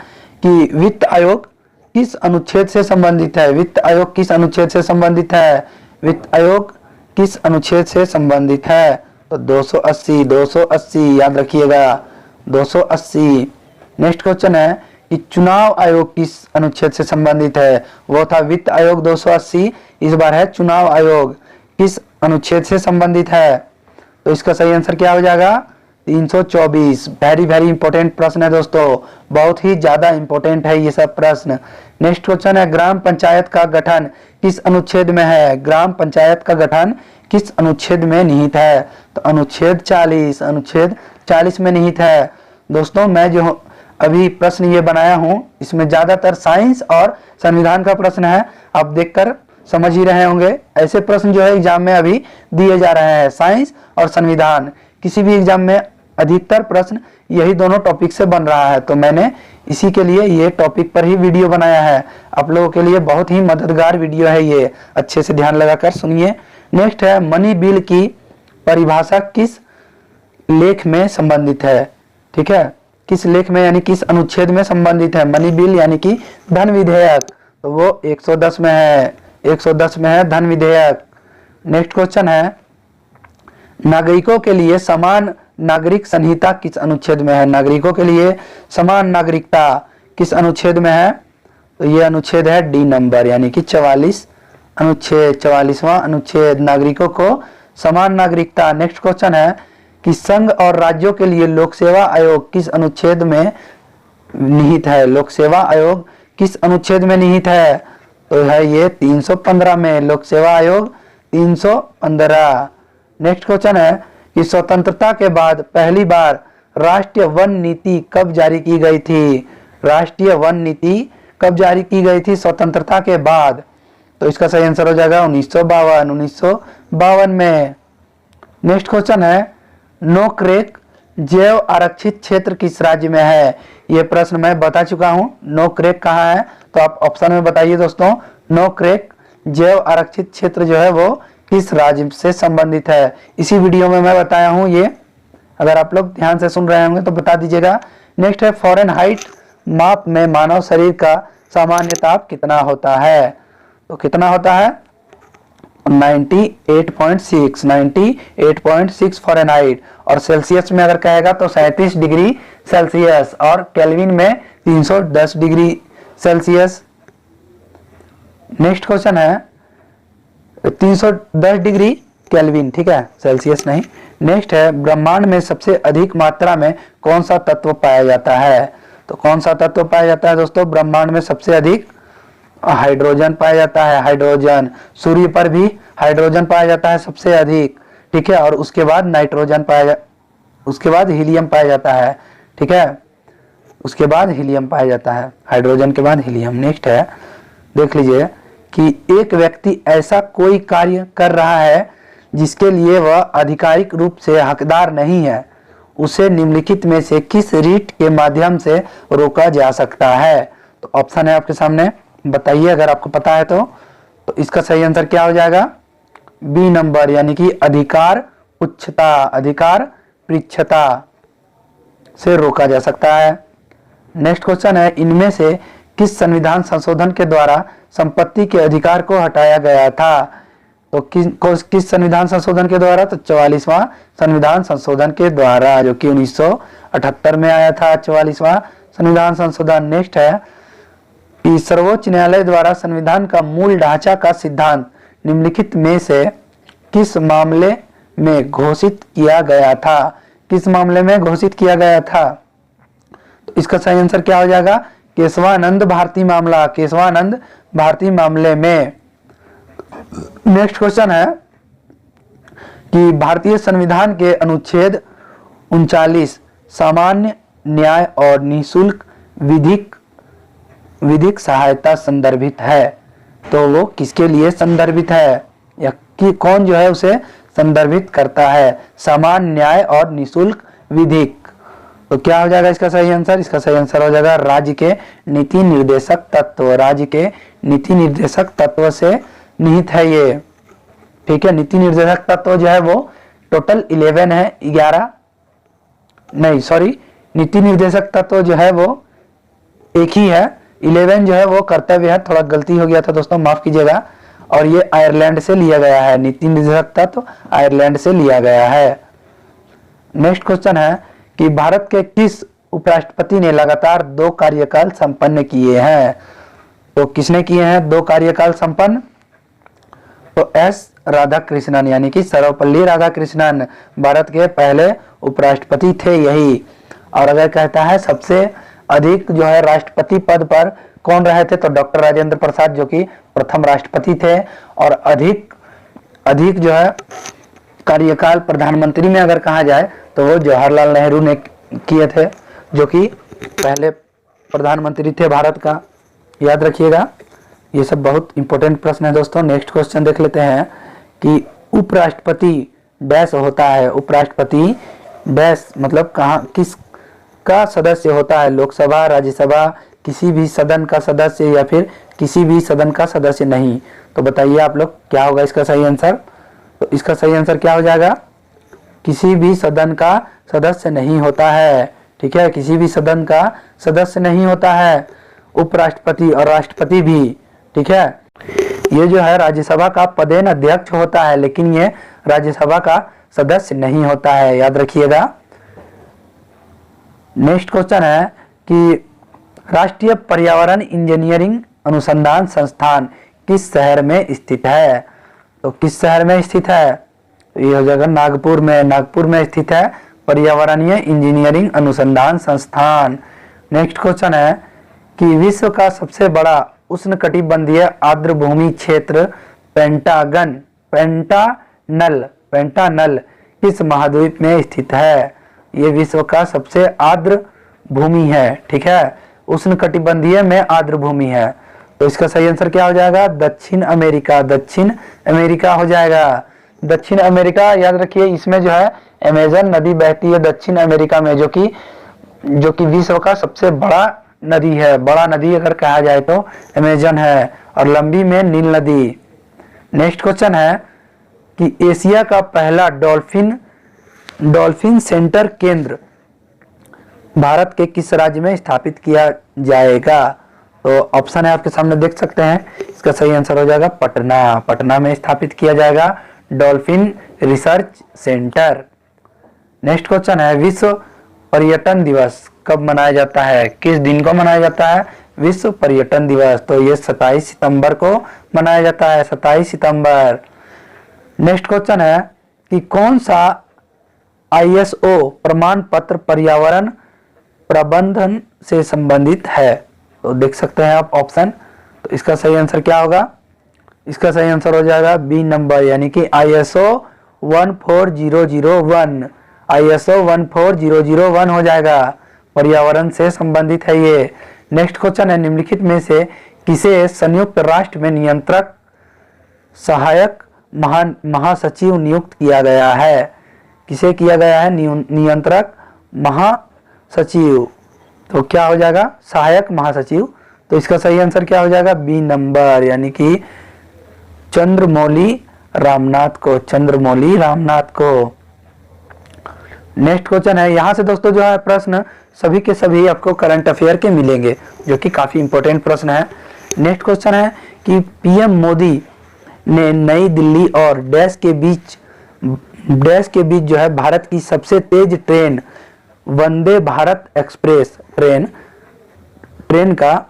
कि वित्त आयोग किस अनुच्छेद से संबंधित है? वित्त आयोग किस अनुच्छेद से संबंधित है? वित्त आयोग किस अनुच्छेद से संबंधित है? तो 280 याद रखिएगा 280। नेक्स्ट क्वेश्चन है कि चुनाव आयोग किस अनुच्छेद से संबंधित है? वो था वित्त आयोग 280, इस बार है चुनाव आयोग किस अनुच्छेद से संबंधित है? तो इसका सही आंसर क्या हो जाएगा? 324। वेरी वेरी इंपॉर्टेंट प्रश्न है दोस्तों, बहुत ही ज्यादा इंपॉर्टेंट है ये सब प्रश्न। नेक्स्ट क्वेश्चन है, ग्राम पंचायत का गठन किस अनुच्छेद में है? ग्राम पंचायत का गठन किस अनुच्छेद में निहित है? तो अनुच्छेद 40, अनुच्छेद 40 में निहित है। दोस्तों मैं जो अभी प्रश्न ये बनाया हूं इसमें ज्यादातर साइंस और संविधान का प्रश्न है, आप देखकर समझ ही रहे होंगे। ऐसे प्रश्न जो है एग्जाम में अभी दिए जा रहे हैं, साइंस और संविधान। किसी भी एग्जाम में अधिकतर प्रश्न यही दोनों टॉपिक से बन रहा है, तो मैंने इसी के लिए ये टॉपिक पर ही वीडियो बनाया है। आप लोगों के लिए बहुत ही मददगार वीडियो है ये, अच्छे से ध्यान लगाकर सुनिए। नेक्स्ट है, मनी बिल की परिभाषा किस लेख में संबंधित है? ठीक है, किस लेख में यानी किस अनुच्छेद में संबंधित है? मनी बिल यानी कि धन विधेयक, तो वो 110 में है, 110 में है धन विधेयक। नेक्स्ट क्वेश्चन है, नागरिकों के लिए समान नागरिक संहिता किस अनुच्छेद में है? नागरिकों के लिए समान नागरिकता किस अनुच्छेद में है? तो ये अनुच्छेद है डी नंबर यानी कि 44 अनुच्छेद, 44वां अनुच्छेद, नागरिकों को समान नागरिकता। नेक्स्ट क्वेश्चन है कि संघ और राज्यों के लिए लोक सेवा आयोग किस अनुच्छेद में निहित है? लोक सेवा आयोग किस अनुच्छेद में निहित है? तो है ये 315 में, लोक सेवा आयोग 315। नेक्स्ट क्वेश्चन है कि स्वतंत्रता के बाद पहली बार राष्ट्रीय वन नीति कब जारी की गई थी? राष्ट्रीय वन नीति कब जारी की गई थी स्वतंत्रता के बाद? तो इसका सही आंसर हो जाएगा 1952 में। नेक्स्ट क्वेश्चन है, नोक्रेक जैव आरक्षित क्षेत्र किस राज्य में है? यह प्रश्न मैं बता चुका हूं, नोक्रेक कहाँ है, तो आप ऑप्शन में बताइए दोस्तों। नोक्रेक जैव आरक्षित क्षेत्र जो है वो किस राज्य से संबंधित है? इसी वीडियो में मैं बताया हूं ये, अगर आप लोग ध्यान से सुन रहे होंगे तो बता दीजिएगा। नेक्स्ट है, फ़ारेनहाइट माप में मानव शरीर का सामान्य ताप कितना होता है? तो कितना होता है? 98.6 फ़ारेनहाइट, और सेल्सियस में अगर कहेगा तो 37 डिग्री सेल्सियस, और केल्विन में 310 डिग्री सेल्सियस। नेक्स्ट क्वेश्चन है 310 डिग्री केल्विन, ठीक है, सेल्सियस नहीं। नेक्स्ट है, ब्रह्मांड में सबसे अधिक मात्रा में कौन सा तत्व पाया जाता है? तो कौन सा तत्व पाया जाता है दोस्तों ब्रह्मांड में सबसे अधिक? हाइड्रोजन पाया जाता है, हाइड्रोजन। सूर्य पर भी हाइड्रोजन पाया जाता है सबसे अधिक, ठीक है, और उसके बाद नाइट्रोजन उसके बाद हीलियम पाया जाता है, ठीक है, उसके बाद हीलियम पाया जाता है, हाइड्रोजन के बाद हीलियम। नेक्स्ट है, देख लीजिए कि एक व्यक्ति ऐसा कोई कार्य कर रहा है जिसके लिए वह आधिकारिक रूप से हकदार नहीं है, उसे निम्नलिखित में से किस रीट के माध्यम से रोका जा सकता है? तो ऑप्शन है आपके सामने, बताइए अगर आपको पता है तो इसका सही आंसर क्या हो जाएगा? बी नंबर यानी कि अधिकार पुच्छता, अधिकार पृच्छता से रोका जा सकता है। नेक्स्ट क्वेश्चन है, इनमें से किस संविधान संशोधन के द्वारा संपत्ति के अधिकार को हटाया गया था? तो किस संविधान संशोधन के द्वारा? तो 44वां संविधान संशोधन के द्वारा, जो कि 1978 में आया था 44वां संविधान संशोधन। नेक्स्ट है कि सर्वोच्च न्यायालय द्वारा संविधान का मूल ढांचा का सिद्धांत निम्नलिखित में से किस मामले में घोषित किया गया था? किस मामले में घोषित किया गया था? तो इसका सही आंसर क्या हो जाएगा? केशवानंद भारती मामला, केशवानंद भारती मामले में। नेक्स्ट क्वेश्चन है कि भारतीय संविधान के अनुच्छेद 39 सामान्य न्याय और निःशुल्क विधिक सहायता संदर्भित है, तो वो किसके लिए संदर्भित है, या कि कौन जो है उसे संदर्भित करता है? समान न्याय और निःशुल्क विधिक। तो क्या हो जाएगा इसका सही आंसर? इसका सही आंसर हो जाएगा राज्य के नीति निर्देशक तत्व, राज्य के नीति निर्देशक तत्व से निहित है ये, ठीक है। नीति निर्देशक तत्व जो है वो टोटल 11 है, 11 नहीं सॉरी, नीति निर्देशक तत्व जो है वो एक ही है, 11 जो है वो कर्तव्य है, थोड़ा गलती हो गया था दोस्तों, माफ कीजिएगा। और ये आयरलैंड से लिया गया है, नीति निर्देशक तत्व आयरलैंड से लिया गया है। नेक्स्ट क्वेश्चन है कि भारत के किस उपराष्ट्रपति ने लगातार 2 कार्यकाल संपन्न किए हैं? तो किसने किए हैं 2 कार्यकाल संपन्न? तो एस राधाकृष्णन यानी कि सर्वपल्ली राधाकृष्णन भारत के पहले उपराष्ट्रपति थे यही। और अगर कहता है सबसे अधिक जो है राष्ट्रपति पद पर कौन रहे थे, तो डॉक्टर राजेंद्र प्रसाद जो कि प्रथम राष्ट्रपति थे। और अधिक जो है कार्यकाल प्रधानमंत्री में अगर कहा जाए तो वो जवाहरलाल नेहरू ने किए थे, जो कि पहले प्रधानमंत्री थे भारत का। याद रखिएगा, ये सब बहुत इंपॉर्टेंट प्रश्न है दोस्तों। नेक्स्ट क्वेश्चन देख लेते हैं कि उपराष्ट्रपति डैश होता है। उपराष्ट्रपति डैश मतलब कहाँ किस का सदस्य होता है, लोकसभा, राज्यसभा, किसी भी सदन का सदस्य या फिर किसी भी सदन का सदस्य नहीं। तो बताइए आप लोग क्या होगा इसका सही आंसर। तो इसका सही आंसर क्या हो जाएगा, किसी भी सदन का सदस्य नहीं होता है। ठीक है, किसी भी सदन का सदस्य नहीं होता है, उपराष्ट्रपति और राष्ट्रपति भी। ठीक है, ये जो है राज्यसभा का पदेन अध्यक्ष होता है, लेकिन ये राज्यसभा का सदस्य नहीं होता है, याद रखिएगा। नेक्स्ट क्वेश्चन है कि राष्ट्रीय पर्यावरण इंजीनियरिंग अनुसंधान संस्थान किस शहर में स्थित है। तो किस शहर में स्थित है, तो ये हो जाएगा नागपुर में। नागपुर में स्थित है पर्यावरणीय इंजीनियरिंग अनुसंधान संस्थान। नेक्स्ट क्वेश्चन है कि विश्व का सबसे बड़ा उष्णकटिबंधीय आर्द्र भूमि क्षेत्र पेंटानल किस महाद्वीप में स्थित है। ये विश्व का सबसे आर्द्र भूमि है। ठीक है, उष्णकटिबंधीय में आर्द्र भूमि है। तो इसका सही आंसर क्या हो जाएगा, दक्षिण अमेरिका। दक्षिण अमेरिका हो जाएगा, दक्षिण अमेरिका। याद रखिए, इसमें जो है अमेजन नदी बहती है दक्षिण अमेरिका में, जो कि विश्व का सबसे बड़ा नदी है। बड़ा नदी अगर कहा जाए तो अमेजन है, और लंबी में नील नदी। नेक्स्ट क्वेश्चन है कि एशिया का पहला डॉल्फिन सेंटर केंद्र भारत के किस राज्य में स्थापित किया जाएगा। तो ऑप्शन है आपके सामने, देख सकते हैं। इसका सही आंसर हो जाएगा पटना। पटना में स्थापित किया जाएगा dolphin research centre. Next question है विश्व पर्यटन दिवस कब मनाया जाता है, किस दिन को मनाया जाता है विश्व पर्यटन दिवस। तो ये 27 सितंबर को मनाया जाता है, 27 सितंबर। नेक्स्ट क्वेश्चन है कि कौन सा ISO प्रमाण पत्र पर्यावरण प्रबंधन से संबंधित है। तो देख सकते हैं आप ऑप्शन। तो इसका सही आंसर क्या होगा, इसका सही आंसर हो जाएगा बी नंबर, यानी कि ISO 14001। ISO 14001 हो जाएगा, पर्यावरण से संबंधित है ये। नेक्स्ट क्वेश्चन है निम्नलिखित में से किसे संयुक्त राष्ट्र में नियंत्रक सहायक महासचिव नियुक्त किया गया है। किसे किया गया है नियंत्रक महासचिव। तो क्या हो जाएगा, सहायक महासचिव। तो इसका सही आंसर क्या हो जाएगा, बी नंबर, यानी कि चंद्रमौली रामनाथ को। चंद्रमौली रामनाथ को। नेक्स्ट क्वेश्चन है, यहाँ से दोस्तों जो है प्रश्न सभी के सभी आपको करंट अफेयर के मिलेंगे, जो कि काफी इंपॉर्टेंट प्रश्न है। नेक्स्ट क्वेश्चन है कि PM मोदी ने नई दिल्ली और डैश के बीच जो है भारत की सबसे तेज train Vande Bharat express train का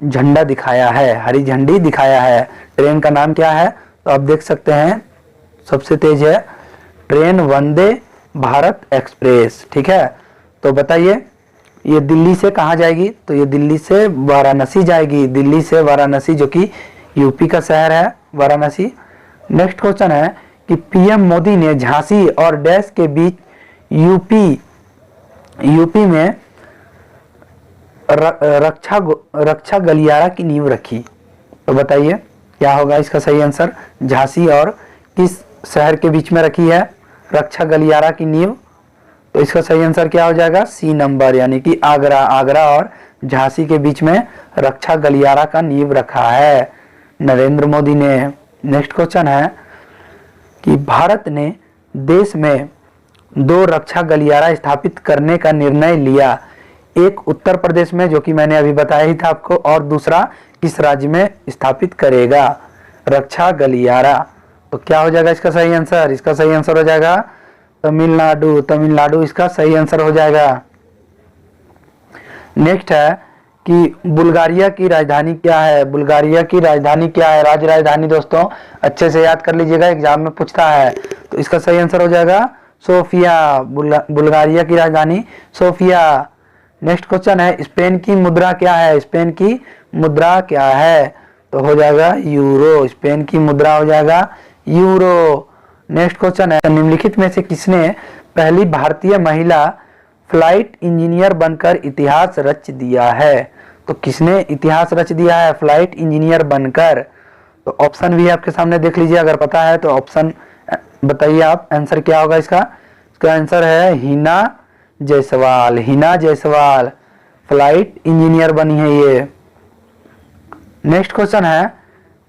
झंडा दिखाया है, हरी झंडी दिखाया है। ट्रेन का नाम क्या है, तो आप देख सकते हैं सबसे तेज है ट्रेन वंदे भारत एक्सप्रेस। ठीक है, तो बताइए ये दिल्ली से कहाँ जाएगी, तो ये दिल्ली से वाराणसी जाएगी। दिल्ली से वाराणसी, जो कि यूपी का शहर है वाराणसी। नेक्स्ट क्वेश्चन है कि PM मोदी ने झांसी और डैश के बीच यूपी में रक्षा गलियारा की नींव रखी। तो बताइए क्या होगा इसका सही आंसर, झांसी और किस शहर के बीच में रखी है रक्षा गलियारा की नींव। तो इसका सही आंसर क्या हो जाएगा, सी नंबर, यानी कि आगरा और झांसी के बीच में रक्षा गलियारा का नींव रखा है नरेंद्र मोदी ने। नेक्स्ट क्वेश्चन है कि भारत ने देश में 2 रक्षा गलियारा स्थापित करने का निर्णय लिया, एक उत्तर प्रदेश में, जो कि मैंने अभी बताया ही था आपको, और दूसरा किस राज्य में स्थापित करेगा रक्षा गलियारा। तो क्या हो जाएगा इसका सही आंसर, इसका सही आंसर हो जाएगा तमिलनाडु। तमिलनाडु इसका सही आंसर हो जाएगा। नेक्स्ट है कि बुल्गारिया की राजधानी क्या है। बुल्गारिया की राजधानी क्या है, राज्य राजधानी दोस्तों अच्छे से याद कर लीजिएगा, एग्जाम में पूछता है। तो इसका सही आंसर हो जाएगा सोफिया। बुल्गारिया की राजधानी सोफिया। नेक्स्ट क्वेश्चन है, स्पेन की मुद्रा क्या है। स्पेन की मुद्रा क्या है, तो हो जाएगा यूरो। स्पेन की मुद्रा हो जाएगा यूरो। नेक्स्ट क्वेश्चन है, निम्नलिखित में से किसने पहली भारतीय महिला फ्लाइट इंजीनियर बनकर इतिहास रच दिया है। तो किसने इतिहास रच दिया है फ्लाइट इंजीनियर बनकर। तो ऑप्शन भी आपके सामने देख लीजिए, अगर पता है तो ऑप्शन बताइए आप, आंसर क्या होगा इसका। इसका आंसर है हिना जायसवाल। हिना जायसवाल फ्लाइट इंजीनियर बनी है ये। नेक्स्ट क्वेश्चन है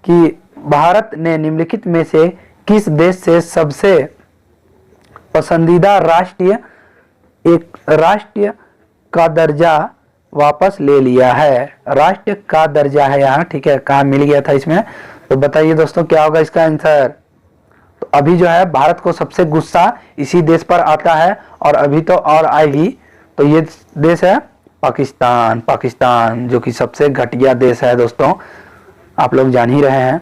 कि भारत ने निम्नलिखित में से किस देश से सबसे पसंदीदा राष्ट्र का दर्जा वापस ले लिया है। राष्ट्र का दर्जा है यहाँ, ठीक है, कहाँ मिल गया था इसमें। तो बताइए दोस्तों क्या होगा इसका आंसर। तो अभी जो है भारत को सबसे गुस्सा इसी देश पर आता है, और अभी तो और आएगी। तो ये देश है पाकिस्तान। पाकिस्तान जो कि सबसे घटिया देश है दोस्तों, आप लोग जान ही रहे हैं।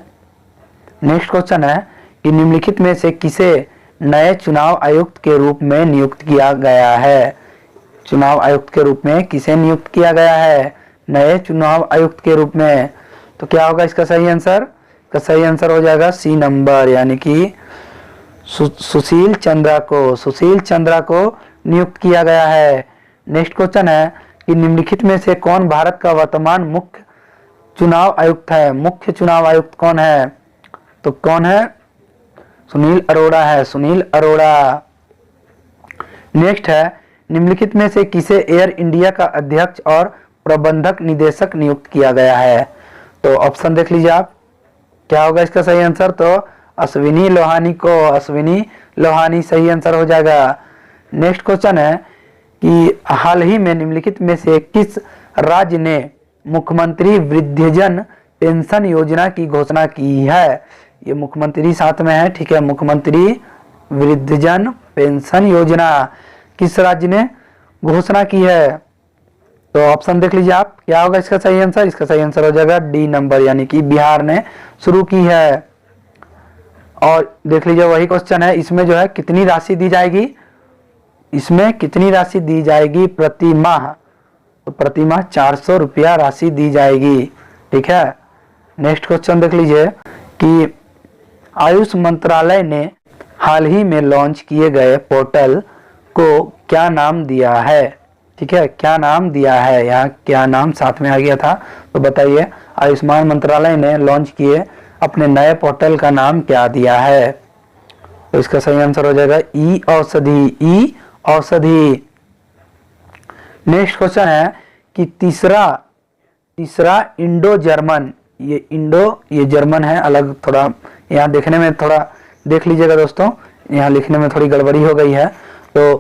नेक्स्ट क्वेश्चन है कि निम्नलिखित में से किसे नए चुनाव आयुक्त के रूप में नियुक्त किया गया है। चुनाव आयुक्त के रूप में किसे नियुक्त किया गया है, नए चुनाव आयुक्त के रूप में। तो क्या होगा इसका सही आंसर। इसका सही आंसर हो जाएगा सी नंबर, यानी कि सुशील चंद्रा को। सुशील चंद्रा को नियुक्त किया गया है। नेक्स्ट क्वेश्चन है कि निम्नलिखित में से कौन भारत का वर्तमान मुख्य चुनाव आयुक्त है। मुख्य चुनाव आयुक्त कौन है, तो कौन है, सुनील अरोड़ा है। सुनील अरोड़ा। नेक्स्ट है, निम्नलिखित में से किसे एयर इंडिया का अध्यक्ष और प्रबंधक निदेशक नियुक्त किया गया है। तो ऑप्शन देख लीजिए आप, क्या होगा इसका सही आंसर। तो अश्विनी लोहानी को। अश्विनी लोहानी सही आंसर हो जाएगा। नेक्स्ट क्वेश्चन है कि हाल ही में निम्नलिखित में से किस राज्य ने मुख्यमंत्री वृद्धजन पेंशन योजना की घोषणा की है। ये मुख्यमंत्री साथ में है, ठीक है, मुख्यमंत्री वृद्धजन पेंशन योजना किस राज्य ने घोषणा की है। तो ऑप्शन देख लीजिए आप, क्या होगा इसका सही आंसर। इसका सही आंसर हो जाएगा डी नंबर, यानी कि बिहार ने शुरू की है। और देख लीजिए वही क्वेश्चन है, इसमें जो है कितनी राशि दी जाएगी। इसमें कितनी राशि दी जाएगी प्रति माह। तो प्रति माह 400 रुपया राशि दी जाएगी, ठीक है। नेक्स्ट क्वेश्चन देख लीजिए कि आयुष मंत्रालय ने हाल ही में लॉन्च किए गए पोर्टल को क्या नाम दिया है, ठीक है, क्या नाम दिया है। यहाँ क्या नाम साथ में आ गया था, तो बताइए। आयुष्मान मंत्रालय ने लॉन्च किए अपने नए पोर्टल का नाम क्या दिया है। तो इसका सही आंसर हो जाएगा ई औषधि। ई औषधि। नेक्स्ट क्वेश्चन है कि तीसरा इंडो जर्मन, ये जर्मन है अलग, थोड़ा यहाँ देखने में थोड़ा देख लीजिएगा दोस्तों, यहाँ लिखने में थोड़ी गड़बड़ी हो गई है। तो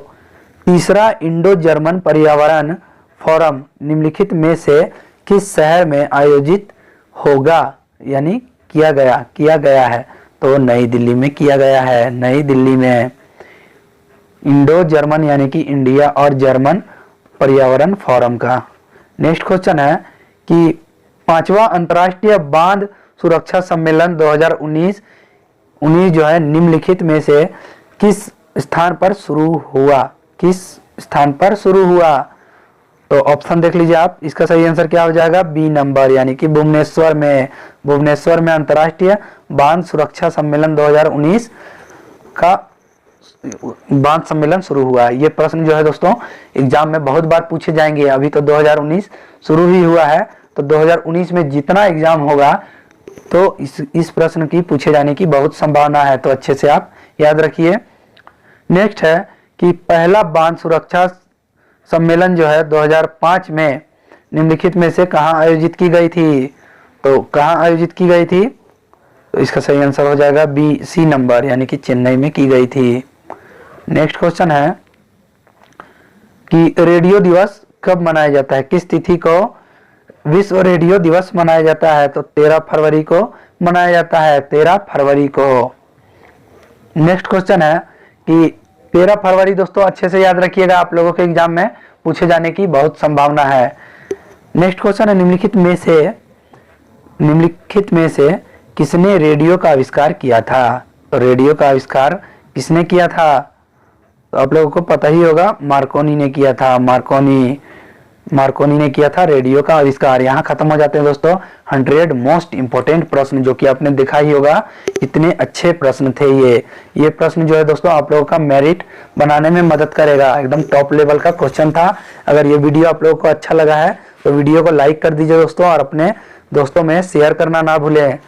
तीसरा इंडो जर्मन पर्यावरण फोरम निम्नलिखित में से किस शहर में आयोजित होगा, यानी किया गया है। तो नई दिल्ली में किया गया है। नई दिल्ली में इंडो जर्मन यानी कि इंडिया और जर्मन पर्यावरण फोरम का। नेक्स्ट क्वेश्चन है कि 5वां अंतर्राष्ट्रीय बांध सुरक्षा सम्मेलन 2019 जो है निम्नलिखित में से किस स्थान पर शुरू हुआ। किस स्थान पर शुरू हुआ। तो ऑप्शन देख लीजिए आप, इसका सही आंसर क्या हो जाएगा, बी नंबर, यानी कि भुवनेश्वर में। भुवनेश्वर में अंतर्राष्ट्रीय बांध सुरक्षा सम्मेलन 2019 का बांध सम्मेलन शुरू हुआ। ये प्रश्न जो है दोस्तों एग्जाम में बहुत बार पूछे जाएंगे। अभी तो 2019 शुरू ही हुआ है, तो 2019 में जितना एग्जाम होगा तो इस प्रश्न की पूछे जाने की बहुत संभावना है, तो अच्छे से आप याद रखिए। नेक्स्ट है कि पहला बांध सुरक्षा सम्मेलन जो है 2005 में निम्नलिखित में से कहां आयोजित की गई थी। तो कहां आयोजित की गई थी, तो इसका सही आंसर हो जाएगा बी सी नंबर, यानी कि चेन्नई में की गई थी। नेक्स्ट क्वेश्चन है कि रेडियो दिवस कब मनाया जाता है, किस तिथि को विश्व रेडियो दिवस मनाया जाता है। तो 13 फरवरी को मनाया जाता है, 13 फरवरी को। नेक्स्ट क्वेश्चन है कि 13 फरवरी दोस्तों अच्छे से याद रखिएगा, आप लोगों के एग्जाम में पूछे जाने की बहुत संभावना है। नेक्स्ट क्वेश्चन है, निम्नलिखित में से किसने रेडियो का आविष्कार किया था? तो रेडियो का आविष्कार किसने किया था? तो आप लोगों को पता ही होगा, मार्कोनी ने किया था। मार्कोनी ने किया था रेडियो का आविष्कार। यहाँ खत्म हो जाते हैं दोस्तों 100 मोस्ट इंपोर्टेंट प्रश्न, जो कि आपने देखा ही होगा। इतने अच्छे प्रश्न थे ये प्रश्न जो है दोस्तों आप लोगों का मेरिट बनाने में मदद करेगा। एकदम टॉप लेवल का क्वेश्चन था। अगर ये वीडियो आप लोगों को अच्छा लगा है तो वीडियो को लाइक कर दीजिए दोस्तों, और अपने दोस्तों में शेयर करना ना भूलें।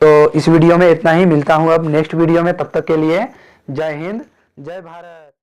तो इस वीडियो में इतना ही, मिलता हूँ अब नेक्स्ट वीडियो में। तब तक के लिए जय हिंद, जय भारत।